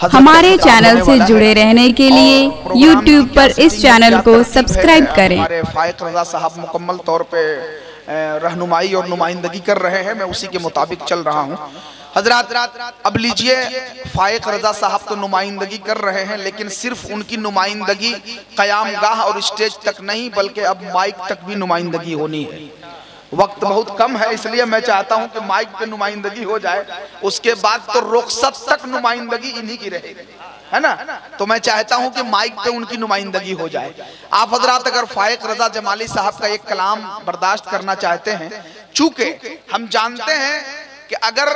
हमारे चैनल से जुड़े रहने के लिए YouTube पर इस चैनल को सब्सक्राइब करें। हमारे फाइक रजा साहब मुकम्मल तौर पे रहनुमाई और नुमाइंदगी कर रहे हैं, मैं उसी के मुताबिक चल रहा हूँ। हजरात अब लीजिए, फाइक रजा साहब तो नुमाइंदगी कर रहे हैं, लेकिन सिर्फ उनकी नुमाइंदगी क़यामगाह और स्टेज तक नहीं, बल्कि अब माइक तक भी नुमाइंदगी होनी है। वक्त बहुत कम है, इसलिए मैं चाहता हूं कि माइक पे नुमाइंदगी हो जाए, उसके बाद तो रुखसत तक नुमाइंदगी इन्हीं की रहेगी, है ना। तो मैं चाहता हूं कि माइक पे उनकी नुमाइंदगी हो जाए। आप हजरात अगर फाइक रजा जमाली साहब का एक कलाम बर्दाश्त करना चाहते हैं, चूंकि हम जानते हैं कि अगर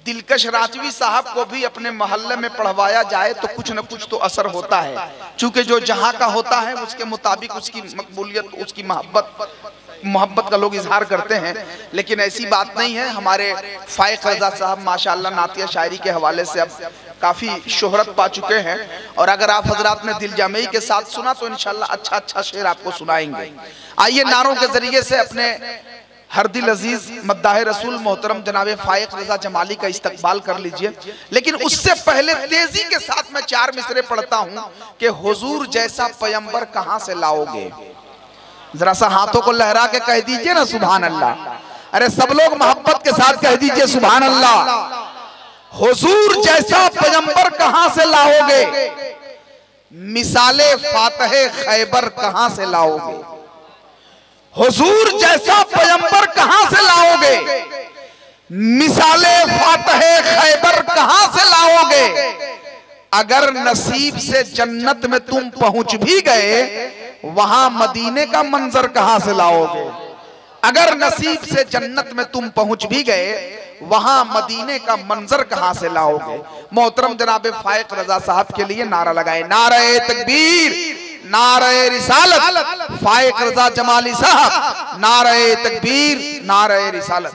दिलकश राजवी साहब को भी अपने मोहल्ले में पढ़वाया जाए तो कुछ न कुछ तो असर होता है, चूंकि जो जहां का होता है उसके मुताबिक उसकी मकबूलियत, उसकी मोहब्बत का लोग इजहार करते हैं। लेकिन ऐसी बात नहीं है। हमारे फाइक रजा साहब माशाअल्लाह नातिया शायरी के हवाले से अब काफ़ी शोहरत पा चुके हैं, और अगर आप हजरात ने दिल जामई के साथ सुना तो इंशाअल्लाह अच्छा शेर आपको सुनाएंगे। आइए नारों के जरिए से अपने हर दिल अजीज मद्दाह रसूल मोहतरम जनाब फाइक रजा जमाली का इस्तकबाल कर लीजिए। लेकिन उससे पहले तेजी के साथ मैं 4 मिसरे पढ़ता हूँ कि हुजूर जैसा पैगंबर कहाँ से लाओगे। जरा सा हाथों को लहरा के कह दीजिए ना सुभान अल्लाह। अरे सब लोग मोहब्बत के साथ कह दीजिए सुभान अल्लाह। हुजूर जैसा पैगंबर कहां से लाओगे, मिसाले फातहे खैबर कहां से लाओगे। हुजूर जैसा पैगंबर कहां से लाओगे, मिसाले फातहे खैबर कहां से लाओगे। अगर नसीब से जन्नत में तुम पहुंच भी गए, वहां मदीने का मंजर कहां से लाओगे। अगर नसीब से जन्नत में तुम पहुंच भी गए, वहां मदीने का मंजर कहां से लाओगे। मोहतरम जनाब फाइक रजा साहब के लिए नारा लगाए, नारे तकबीर, नारे रिसालत। फाइक रजा जमाली साहब, नारे तकबीर, नारे रिसालत।